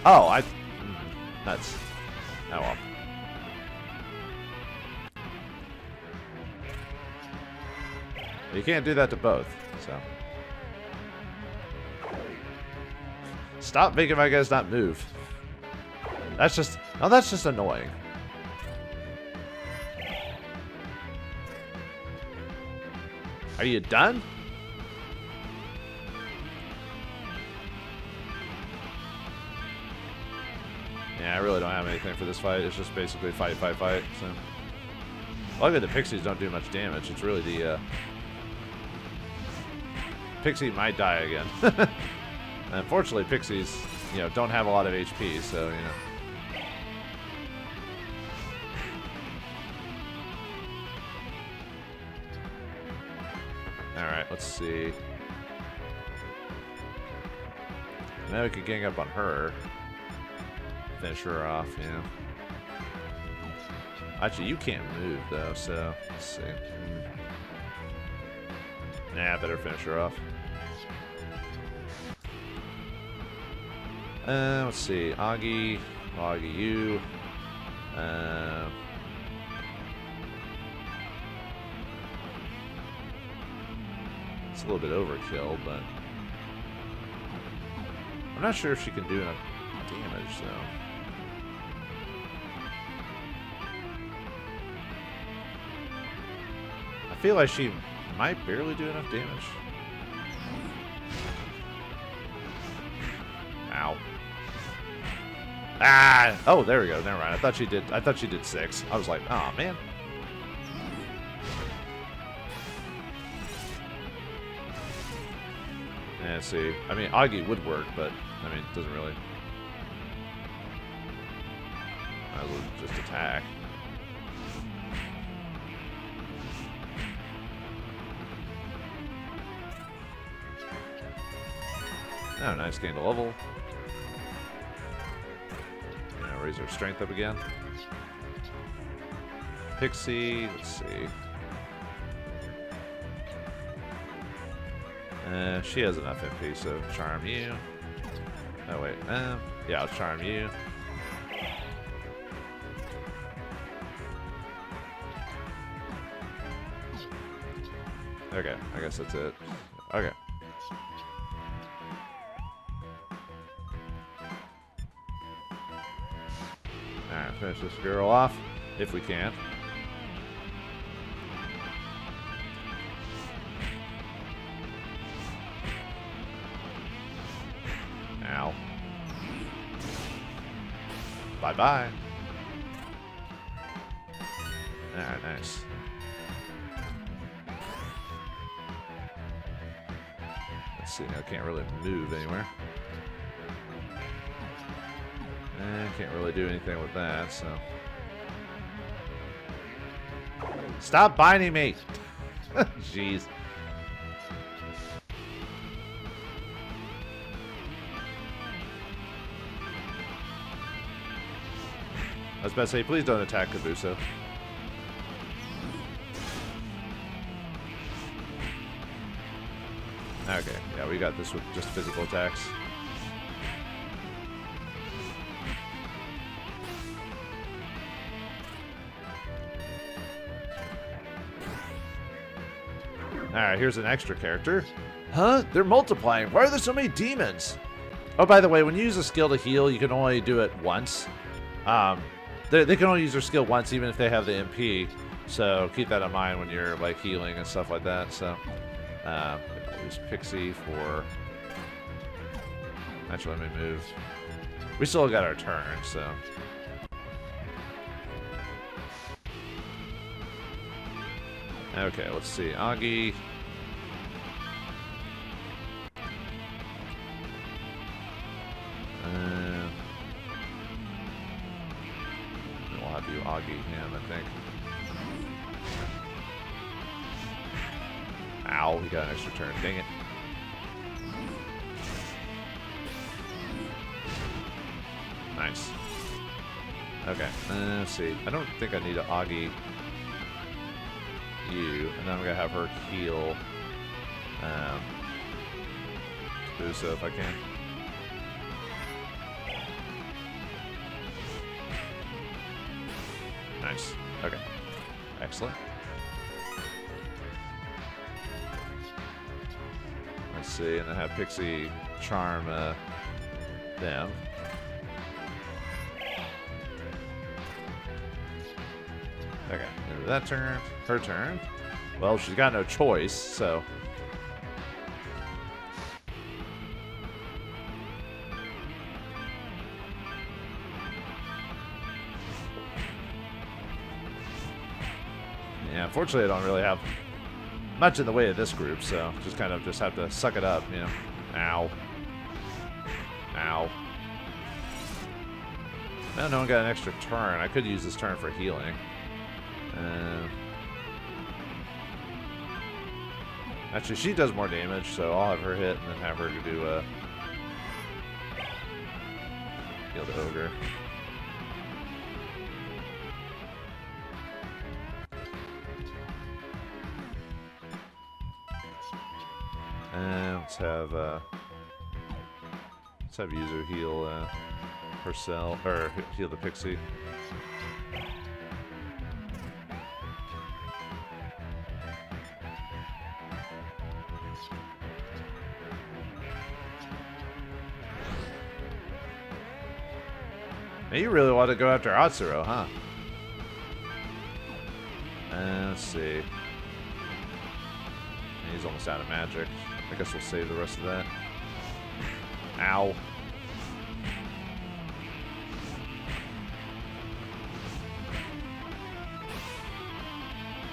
B: Oh, nuts. Oh, well. You can't do that to both, so... Stop making my guys not move. That's just... Oh, that's just annoying. Are you done? Yeah, I really don't have anything for this fight. It's just basically fight, fight, fight. So, luckily the pixies don't do much damage. It's really the... Pixie might die again. Unfortunately, pixies, you know, don't have a lot of HP, so, you know. Alright, let's see. Now we could gang up on her. Finish her off, you know. Actually, you can't move, though, so let's see. Nah, I better finish her off. Let's see. Augie. Augie, you. It's a little bit overkill, but I'm not sure if she can do enough damage, though. I feel like she might barely do enough damage. Ow. Ah! Oh, there we go. Never mind. I thought she did 6. I was like, oh man. Yeah, see. I mean, Augie would work, but I mean, it doesn't really. I will just attack. Oh, nice. Gained a level. Now raise her strength up again. Pixie, let's see. She has enough MP, so charm you. Oh wait, yeah, I'll charm you. Okay, I guess that's it. Okay. Alright, finish this girl off, if we can. Ow. Bye-bye. Alright, nice. Let's see, now I can't really move anywhere. Can't really do anything with that, so. Stop binding me! Jeez. I was about to say, please don't attack Kabuso. Okay, yeah, we got this with just physical attacks. Alright, here's an extra character. Huh? They're multiplying. Why are there so many demons? Oh, by the way, when you use a skill to heal, you can only do it once. They can only use their skill once, even if they have the MP. So keep that in mind when you're like healing and stuff like that. So use Pixie for. Actually, let me move. We still got our turn, so. Okay, let's see. Augie. We'll have you Augie him, I think. Ow, he got an extra turn. Dang it. Nice. Okay, let's see. I don't think I need to Augie you, and then I'm gonna have her heal Kabuso if I can. Nice. Okay. Excellent. Let's see, and then have Pixie charm them. Okay, end of that turn. Her turn. Well, she's got no choice, so. Yeah, unfortunately, I don't really have much in the way of this group, so just kind of just have to suck it up, you know. Ow. Ow. No, no one got an extra turn. I could use this turn for healing. Actually, she does more damage, so I'll have her hit and then have her do heal the ogre. Let's have Let's have Yuzu heal herself, or heal the pixie. Now you really want to go after Atsuro, huh? Let's see. He's almost out of magic. I guess we'll save the rest of that. Ow.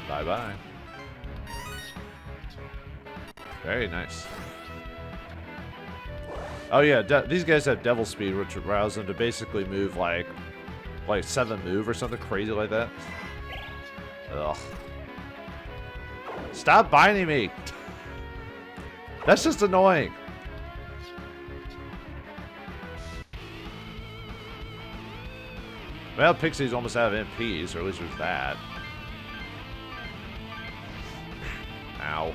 B: Bye-bye. Very nice. Oh yeah, these guys have devil speed, which allows them to basically move like 7 move or something crazy like that. Ugh. Stop binding me! That's just annoying. Well, Pixie's almost out of MPs, or at least there's that. Ow.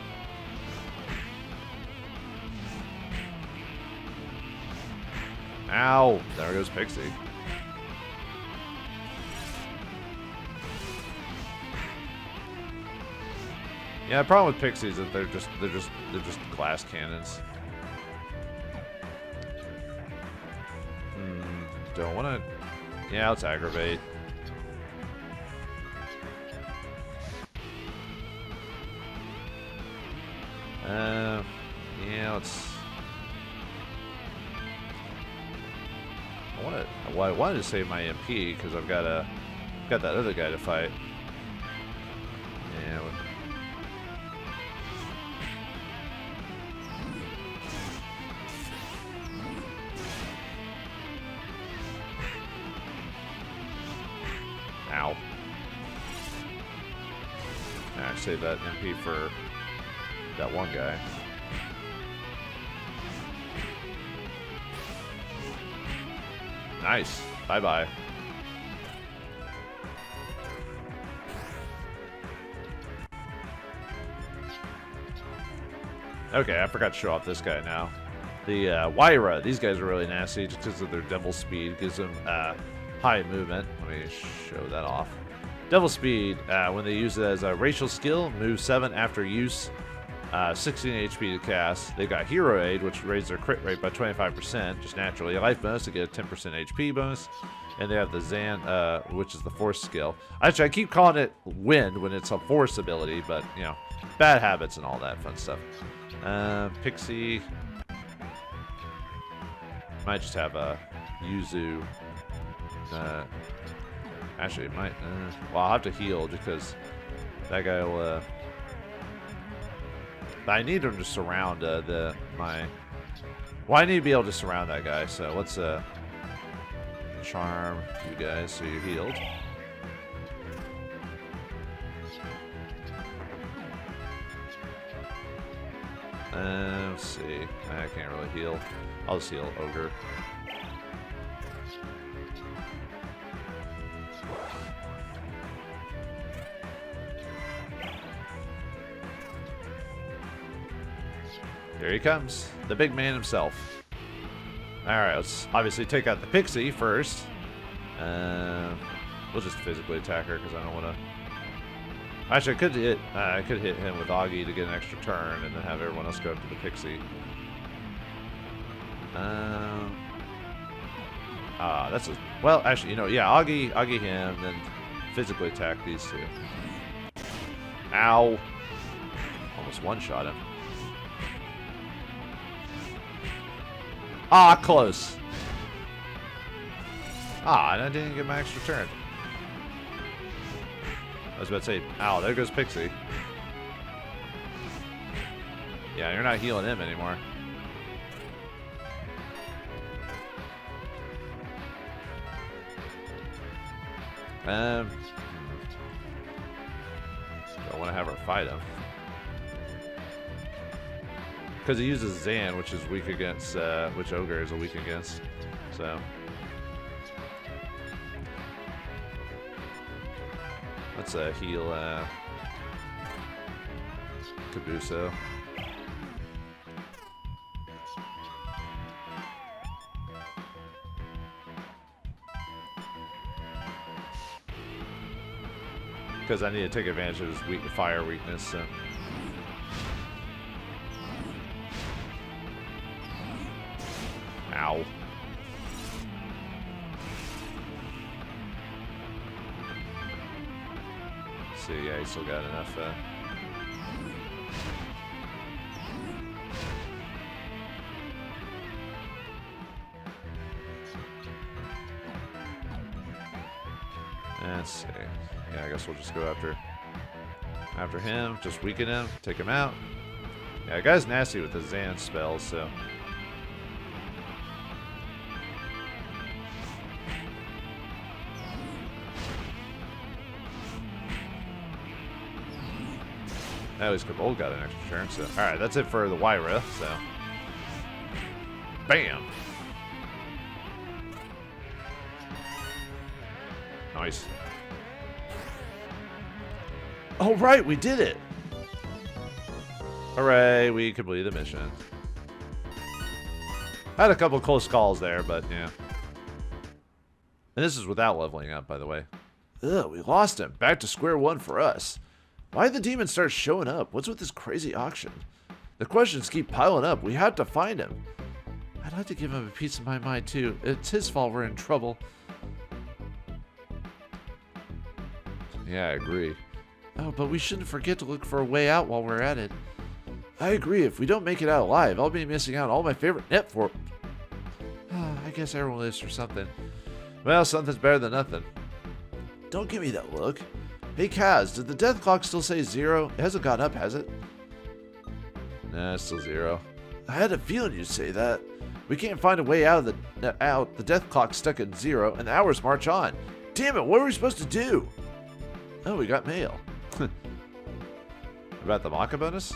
B: Ow! There goes Pixie. Yeah, the problem with Pixies is that they're just glass cannons. Don't wanna. Yeah, let's aggravate. Yeah, let's. I wanted to save my MP because I've got that other guy to fight. Yeah. Ow. I save that MP for that one guy. Nice. Bye-bye. Okay, I forgot to show off this guy now. The Wyra, these guys are really nasty just because of their devil speed. Gives them high movement. Let me show that off. Devil speed, when they use it as a racial skill, move 7 after use, 16 HP to cast. They've got Hero Aid, which raises their crit rate by 25%, just naturally. A life bonus to get a 10% HP bonus. And they have the Zan, which is the Force skill. Actually, I keep calling it Wind when it's a Force ability, but, you know, bad habits and all that fun stuff. Pixie. Might just have a Yuzu. Actually, it might. Well, I'll have to heal just because that guy will. I need him to surround my. Well, I need to be able to surround that guy. So let's charm you guys so you're healed. Let's see. I can't really heal. I'll just heal Ogre. Here he comes, the big man himself. Alright, let's obviously take out the Pixie first. We'll just physically attack her because I don't want to. Actually, I could hit him with Augie to get an extra turn and then have everyone else go up to the Pixie. That's a. Well, actually, you know, yeah, Augie him, then physically attack these two. Ow! Almost one-shot him. Ah, close. Ah, and I didn't get my extra turn. I was about to say, ow, there goes Pixie. Yeah, you're not healing him anymore. Don't want to have her fight him. Because he uses Zan, which is weak against, which Ogre is weak against. So. Let's heal Kabuso. Because I need to take advantage of his fire weakness, so. Ow. See, yeah, he still got enough. Let's see. Yeah, I guess we'll just go after him. Just weaken him. Take him out. Yeah, the guy's nasty with his Zan spells, so. At least Kabul got an extra turn, so. Alright, that's it for the Wyra, so. Bam! Nice. Oh, right, we did it! Hooray, we completed the mission. I had a couple close calls there, but yeah. And this is without leveling up, by the way. Ugh, we lost him. Back to square one for us. Why'd the demon start showing up? What's with this crazy auction? The questions keep piling up. We have to find him. I'd like to give him a piece of my mind, too. It's his fault we're in trouble. Yeah, I agree. Oh, but we shouldn't forget to look for a way out while we're at it. I agree. If we don't make it out alive, I'll be missing out on all my favorite net for... I guess everyone lives for something. Well, something's better than nothing. Don't give me that look. Hey, Kaz, did the death clock still say 0? It hasn't gone up, has it? Nah, it's still 0. I had a feeling you'd say that. We can't find a way out of the death clock's stuck at 0, and the hours march on. Damn it, what are we supposed to do? Oh, we got mail. About the Maka bonus?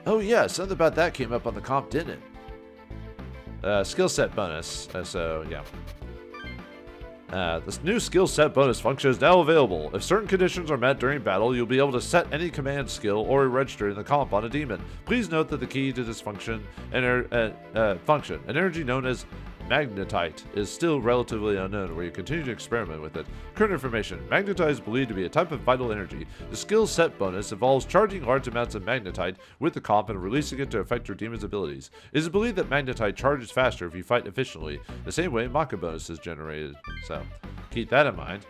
B: Oh yeah, something about that came up on the comp, didn't it? Skill set bonus. So, yeah. This new skill set bonus function is now available. If certain conditions are met during battle, you'll be able to set any command skill or register in the comp on a demon. Please note that the key to this function, an energy known as magnetite, is still relatively unknown, where you continue to experiment with it. Current information: magnetite is believed to be a type of vital energy. The skill set bonus involves charging large amounts of magnetite with the comp and releasing it to affect your demon's abilities. It is believed that magnetite charges faster if you fight efficiently, the same way Maka bonus is generated. So, keep that in mind.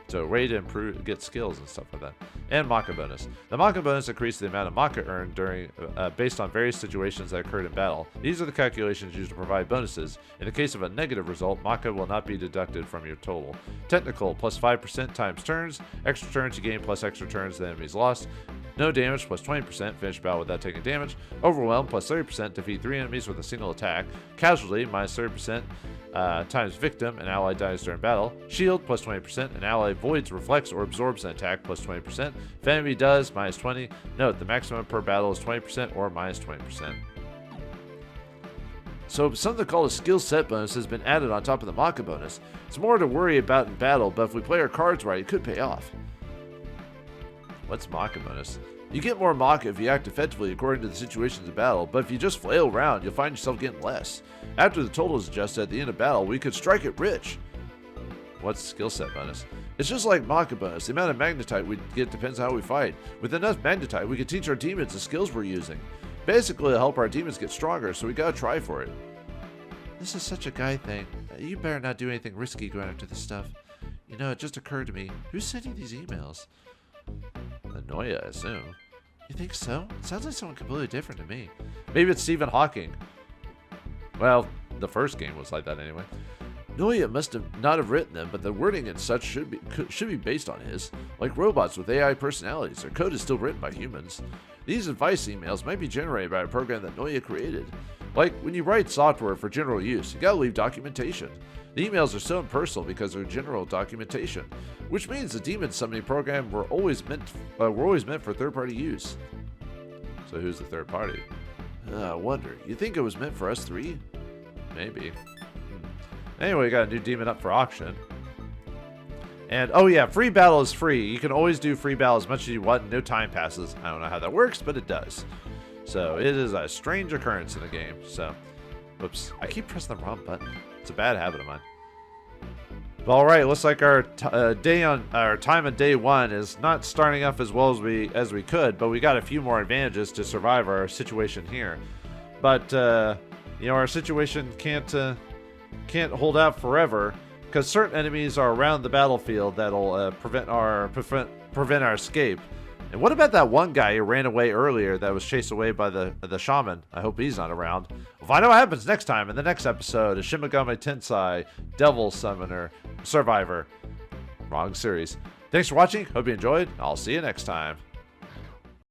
B: So, way to improve, get skills and stuff like that. And Maka bonus. The Maka bonus increases the amount of Maka earned during, based on various situations that occurred in battle. These are the calculations used to provide bonuses. In the case of a negative result, Maka will not be deducted from your total. Technical, plus 5% times turns. Extra turns you gain, plus extra turns the enemy's lost. No damage, plus 20%, finish battle without taking damage. Overwhelm, plus 30%, defeat 3 enemies with a single attack. Casualty, minus 30%, times victim, an ally dies during battle. Shield, plus 20%, an ally voids, reflects, or absorbs an attack, plus 20%. If enemy does, minus 20. Note, the maximum per battle is 20% or minus 20%. So, something called a skill set bonus has been added on top of the Maka bonus. It's more to worry about in battle, but if we play our cards right, it could pay off. What's Maka bonus? You get more Maka if you act effectively according to the situations of battle, but if you just flail around, you'll find yourself getting less. After the total is adjusted at the end of battle, we could strike it rich. What's skill set bonus? It's just like Maka bonus. The amount of magnetite we get depends on how we fight. With enough magnetite, we can teach our demons the skills we're using. Basically, it'll help our demons get stronger, so we gotta try for it. This is such a guy thing. You better not do anything risky going after this stuff. You know, it just occurred to me. Who's sending these emails? Anoya, I assume. You think so? It sounds like someone completely different to me. Maybe it's Stephen Hawking. Well, the first game was like that anyway. Noya must not have written them, but the wording and such should be based on his. Like robots with AI personalities, their code is still written by humans. These advice emails might be generated by a program that Noya created. Like, when you write software for general use, you gotta leave documentation. The emails are so impersonal because they're general documentation, which means the demon summoning program were always meant for third-party use. So who's the third party? I wonder. You think it was meant for us three? Maybe. Anyway, we got a new demon up for auction. And, oh yeah, free battle is free. You can always do free battle as much as you want and no time passes. I don't know how that works, but it does. So it is a strange occurrence in the game. So, whoops. I keep pressing the wrong button. It's a bad habit of mine. But all right, looks like our time on day one is not starting off as well as we could, but we got a few more advantages to survive our situation here. But our situation can't hold out forever, because certain enemies are around the battlefield that'll prevent our escape. And what about that one guy who ran away earlier that was chased away by the shaman? I hope he's not around. We'll find out what happens next time in the next episode of Shin Megami Tensei Devil Summoner Survivor. Wrong series. Thanks for watching. Hope you enjoyed. I'll see you next time.